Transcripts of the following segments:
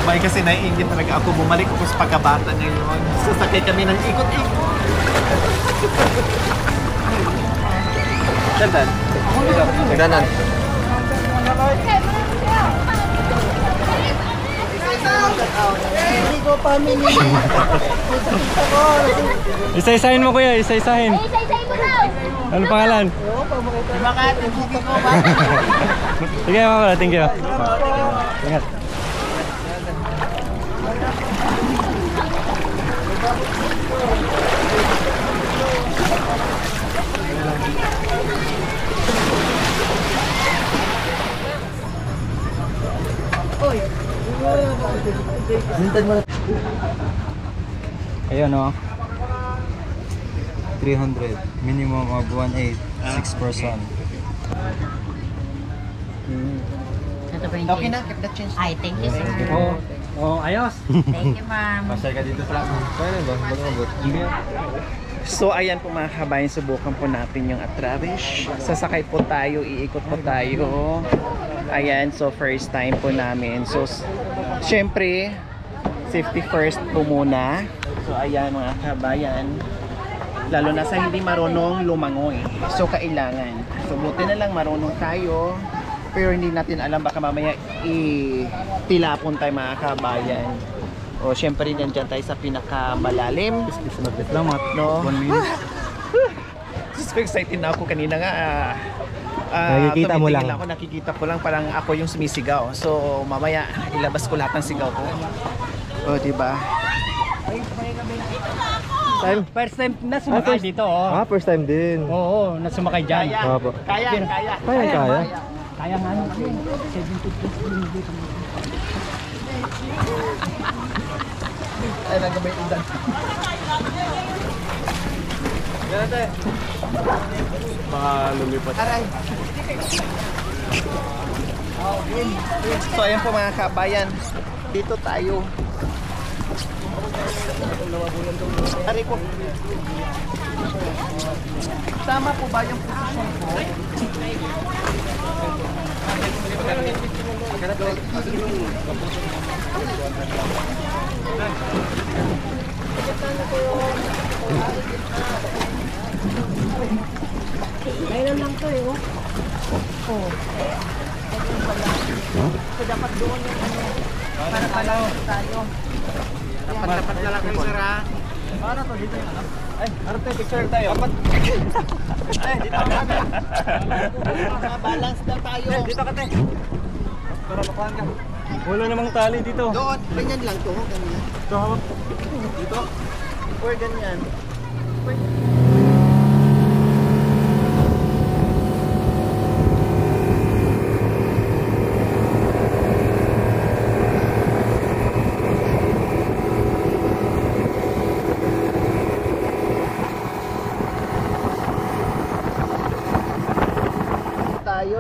sabay kasi naiingit talaga ako. Bumalik ako sa pagkabata ngayon. Sasakay kami ng ikot-ikot. Dandan. Dandan. Isa-isahin mo kuya, isa-isahin. Isa-isahin mo daw. Ano pangalan? Sige mga thank you. Ingat. Ayun o. 300. Minimum of 1.8. 6 person. Ito pa yung Okay na, keep the change. Ay, thank you sir. Ayos. Thank you ma'am. Pasay ka dito sa akin. Pwede ba? Mag-abot. So ayan po mga kabayan, subukan po natin yung Atravish. Sasakay po tayo, iikot po tayo. Ayan, so first time po namin. So syempre, safety first po muna. So ayan mga kabayan, lalo na sa hindi marunong lumangoy. So kailangan, so buti na lang marunong tayo, pero hindi natin alam, baka mamaya itilapon tayo mga kabayan. O syempre nandiyan tayo sa pinakamalalim. No? 1 minute. So excited na ako kanina nga. Nakikita mo lang. Ako, nakikita ko lang parang ako yung sumisigaw. So mamaya ilabas ko lahat ng sigaw ko. O diba? First time na sumakay dito, oh. first time din. Oo, nasumakay dyan. Kaya. Kaya nga ano kami, 70 plus kilometers. Ay, nagamay udan. Ganate. Baka lumipat. Aray. So ayan po mga kabayan, dito tayo. Aray po. Tama po ba yung posisyon ko? Mayroon lang to eh, oh. Oh. So dapat doon yung ano. Para pala tayo. Dapat na lang kayo, sir, ha? Paano to dito yung ano? Ay, arte, picture tayo. Dapat. Ay, dito ka kami. Balance lang tayo. Dito ka, te. Para makuhaan ka. Wala namang tali dito. Doon, ganyan lang to, ganyan. Ito hawak. Dito? Or ganyan.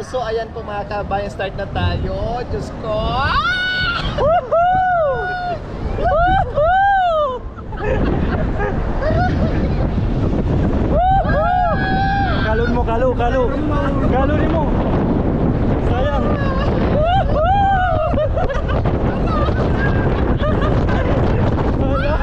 So ayan po mga kabayan, start na tayo. Diyos ko! Woohoo! Woohoo! Kalon mo, Kalunin mo. Sayang. Wala!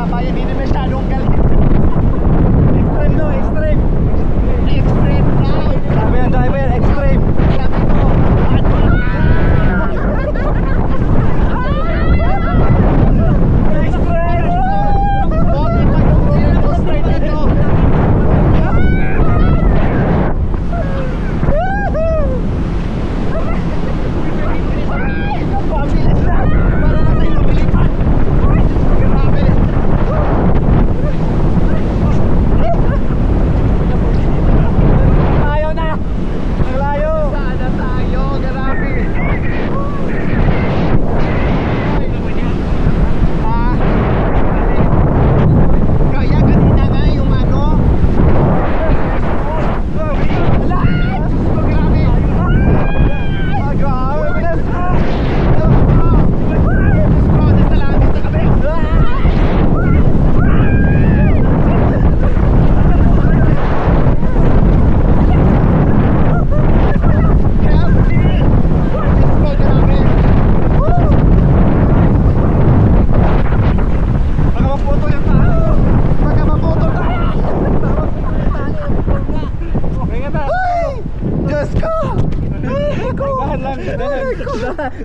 bayan, hindi masyadong galing. Extreme no, extreme. Extreme now. Sabi ang driver, extreme. Sabi ko,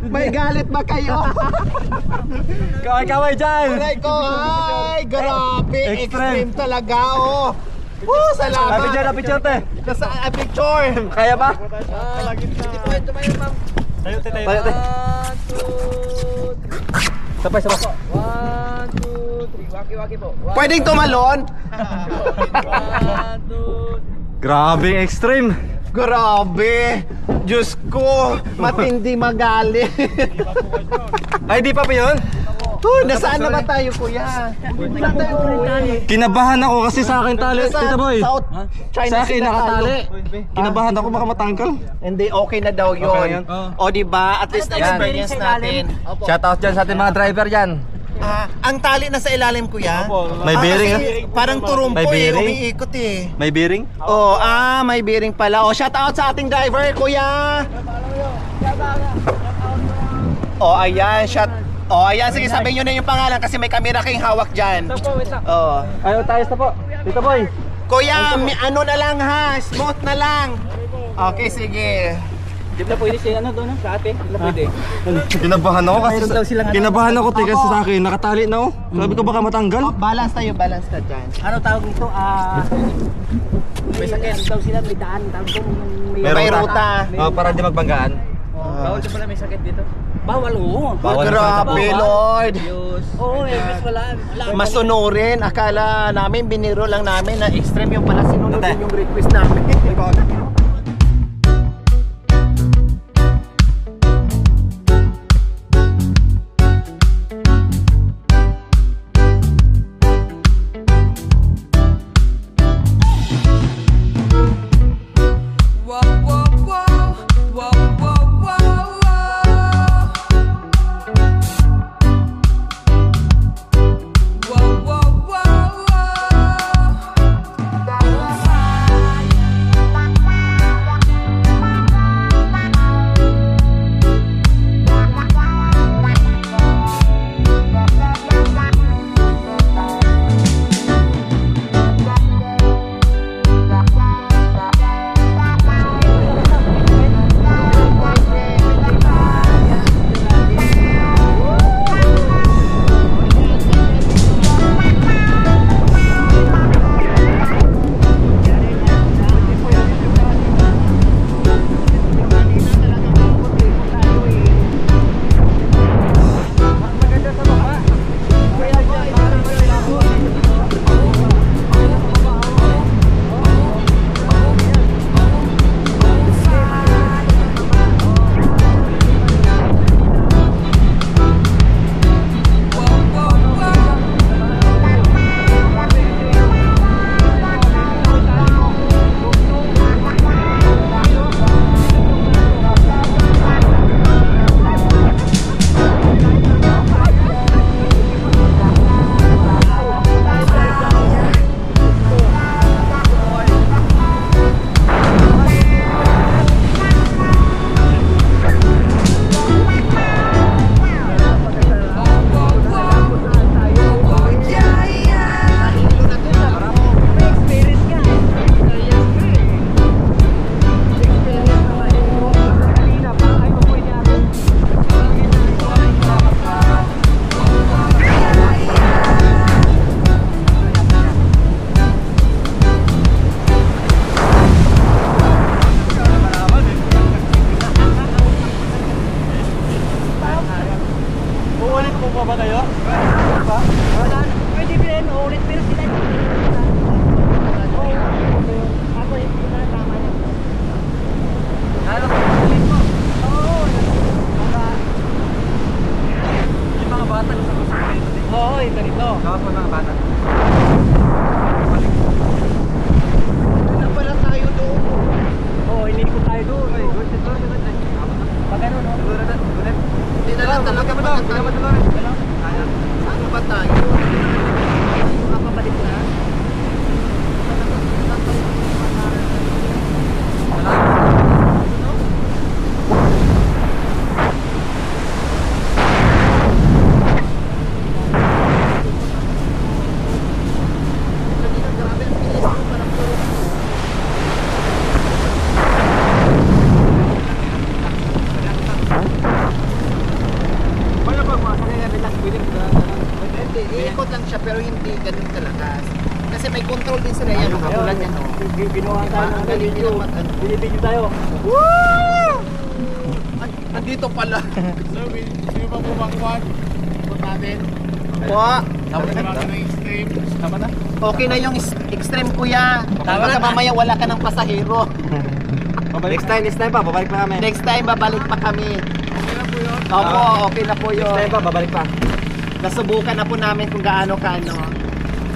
may galit ba kayo? Kaway-kaway dyan! Aray ko, ay, grabe, extreme talaga, oh. Salamat. Picture, te. Nasa picture. Kaya ba? Hindi po ito tayo, ma'am. Tayo, te. 1, 2, 3. Sabay. 1, 2, 3. Waki-waki po. Pwedeng tumalon? 1, 2, Grabe, extreme. Grabe. Diyos ko, matindi magalit. Ay, di pa pa yun? Nasaan na ba tayo, kuya? Saan tayo uwi? Kinabahan ako kasi sa akin tali. Tita boy. South China Sa akin Sea na nakatali. tayo. Kinabahan ako baka matangkal. Hindi, okay na daw Okay na yun. yun? O diba, at least experience natin. Shoutout dyan sa ating mga driver dyan. Ang tali na sa ilalim, kuya? May bearing, kasi parang turumpo May bearing? umiikot eh. May bearing? May bearing pala. Shout out sa ating driver, kuya. Ayan, ayan, sige, sabihin nyo na yung pangalan kasi may camera kayong hawak dyan. Ayaw, tayos na po. Tita boy. Kuya, ano na lang ha, smooth na lang. Okay, sige. Di ba pwede siya doon sa ate? Di ba pwede? Kinabahan ako kasi Mayroon daw silang kinabahan ako te kasi sa akin nakatali na oh. Sabi ko baka matanggal. Balance tayo, balance ka dyan. Ano tawag nito? May sakit daw sila, may daan. Tawag ko, May ruta. Para hindi magbanggaan. Bawal ka pala may sakit dito? Bawal, oo. Grabe, Lord. Oo, mas wala. Masunurin. Akala namin, biniro lang namin na extreme yung pala sinunod din yung request namin. ba? Wala. Pwede bilhin, ulit pero sila. Ako yung tama niya. Ano ko ulit mo? Oo. Yung mga bata gusto ko sa dito. Oo, ito dito. Kawa po mga bata. Na pala tayo doon. Oo, inikot tayo doon. Ay, good. Pag ano, no? Hindi na lang talaga pala tayo. Saan ba tayo? Makapabalik na. Iikot lang siya pero hindi ganun kalakas. Kasi may control din sila yan. Katulad yan. Ginawa tayo ng Galing video. nila mag- Binibidyo tayo. Andito pala. Sino ba bumakuan? Ikot natin. Po. Tama na? Okay na yung extreme kuya. Baka mamaya wala ka ng pasahero. Next time pa, babalik pa kami. Next time babalik pa kami. Okay na po yun. Opo, okay na po yun. pa, babalik pa. Nasubukan na po namin kung gaano kano.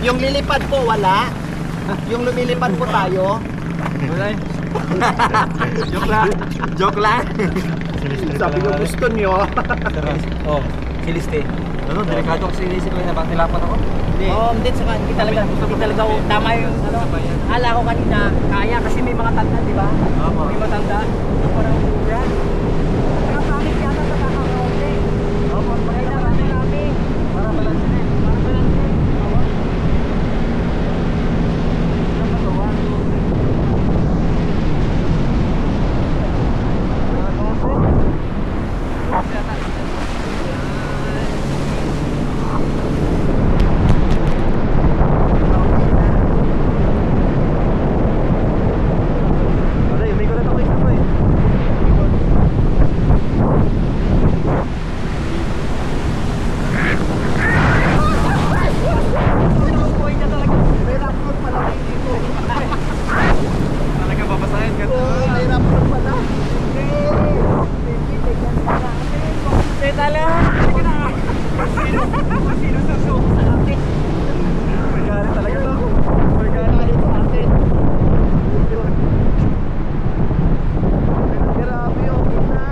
Yung lilipad po wala. Yung lumilipad po tayo. Wala eh. Joke lang. Sabi ko gusto nyo. Oh, siliste. Ano, delikado kasi inisip ko na bang nilapan ako? Hindi saka hindi talaga tama yung ano. Ala ko kanina kaya kasi may mga tanda, di ba? Opo. May matanda. Parang mura. Saka pangit yata sa kakarote. Opo, kailangan namin. Para balansin. Para balansin. Oo. Ano ba to? Talaga babasahin ka. Mahirap po pala. Tala. Sino susuko sa akin? Magalit talaga to. Magalit sa atin. Grabe, okay na.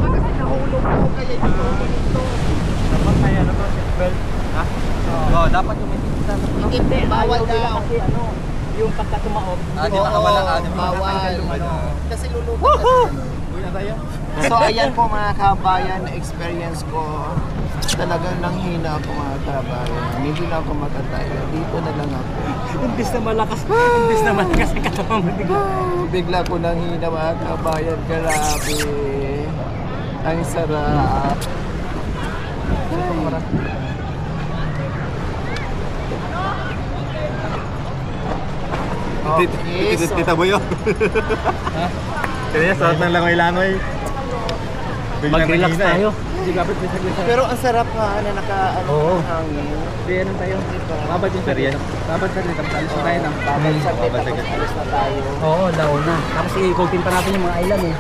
Kasi nahulog ko kaya ito ito. Dapat may ano to, seatbelt. Ha? Oo, dapat yung may seatbelt. Hindi, bawal Ayaw nila daw. kasi ano, yung pagkatumaob. Di ba wala ka? Di ba? Bawal. Ano? Kasi lulubog. Uy na tayo. So ayan po mga kabayan, experience ko. Talagang nanghina ako mga kabayan. Hindi na ako makatayo. Dito na lang ako. Imbis na malakas ang katawan mo. Bigla ko nanghina mga kabayan. Grabe. Ang sarap. Okay, so, Tita Boyo. Kaya sa ng langoy-langoy. Mag-relax tayo. pero ang sarap ha na naka Oo. hangin. Kaya nang tayo. Babad yung Serious? Babad na rin. Tapos alis na tayo ng Babal sa babal tapos saglit. alis na tayo. Oo, launa. Tapos iikutin pa natin yung mga island eh.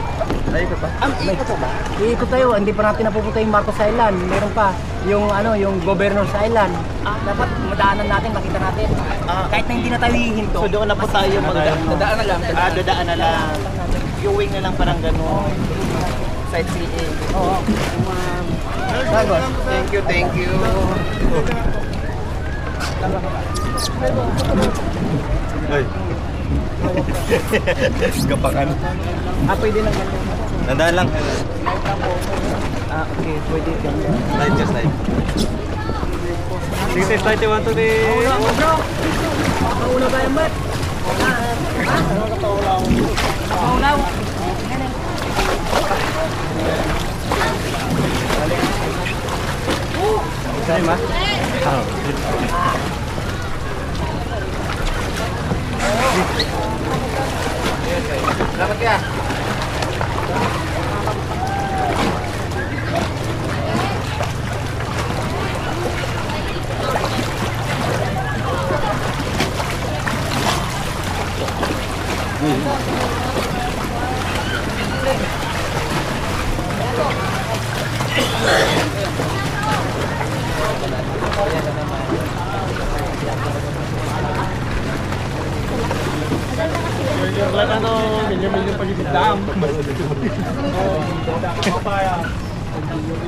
Ay, ko pa. Ang ikot ba? Iikot tayo, hindi pa natin napupunta yung Marcos Island. Meron pa yung ano, yung Governor's Island. Dapat madaanan natin, makita natin. Kahit na hindi na tayo hihinto. So doon na po tayo Dadaan na lang. dadaan na lang. Viewing na lang parang gano'n. Sightseeing. Oo. Thank you, thank you. Ay. Gapakan. Pwede lang ganyan. Tandaan lang. Okay, pwede ganyan. Slide ka, slide. Sige, slide yung 1, 2, 3. Maulaw tayo, Matt. Maulaw. Time, ha?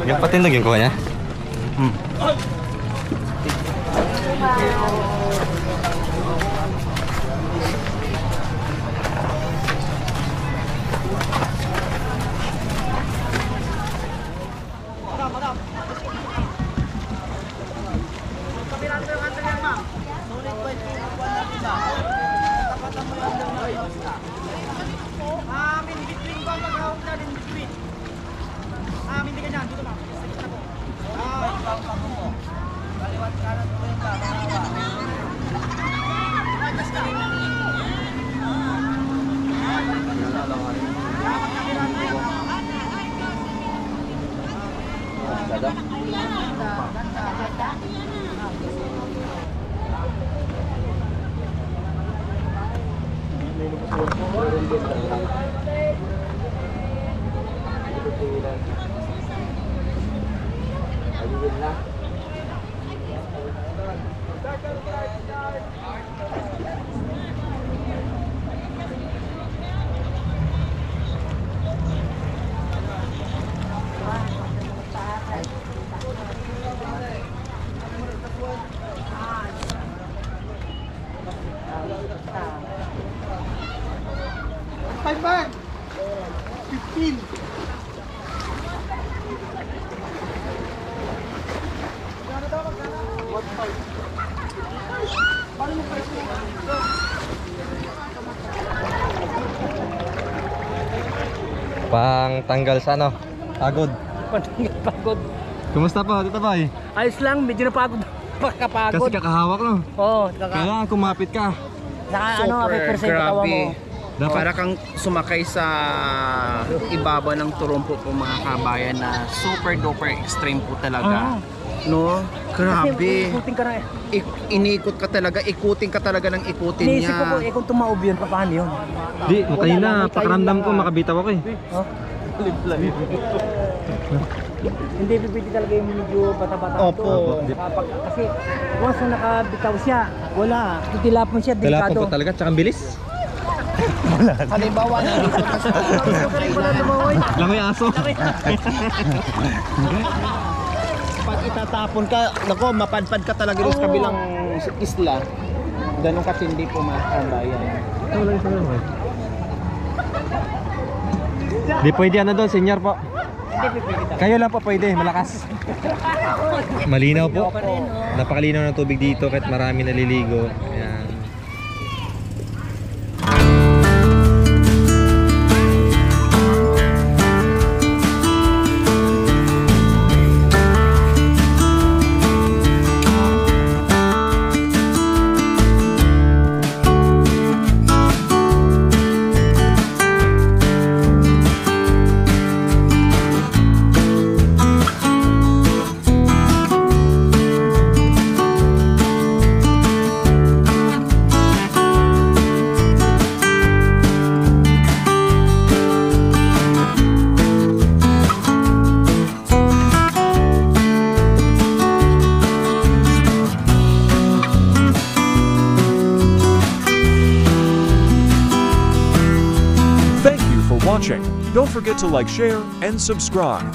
Yung patindog yung kuha niya? Pang tanggal sa ano? Pagod. Pagod. Kumusta po, Tito Boy? Ayos lang, medyo napagod. Pakapagod. Kasi kakahawak no? Oo, Kailangan kumapit ka. Naka ano, Super 100% katawan mo. Dapat Para kang sumakay sa ibabaw ng turumpo po mga kabayan na super duper extreme po talaga. No? Grabe. Kasi ikutin ka na eh. Iniikot ka talaga, ikutin ka talaga ng ikutin Iniisip ko po, niya. kung tumaob yun, paano yun? Di, Wala kanina lang, pakiramdam ko tayo lang, makabitaw ako eh. Oh? Hindi pipili talaga yung medyo bata-bata Opo. ito. Kasi once na nakabitaw siya, wala. Titilapon siya, Kailangan delikado. po talaga, tsaka ang bilis. Halimbawa, nandito ka sa Langoy aso. pag itatapon ka, nako, mapadpad ka talaga rin sa kabilang isla. Ganun katindi po mga kabayan. Di pwede ano doon, senior po. Kayo lang po pwede, malakas. Malinaw po. Napakalinaw ng tubig dito kahit marami naliligo. Ayan. Thank you for watching. Don't forget to like, share, and subscribe.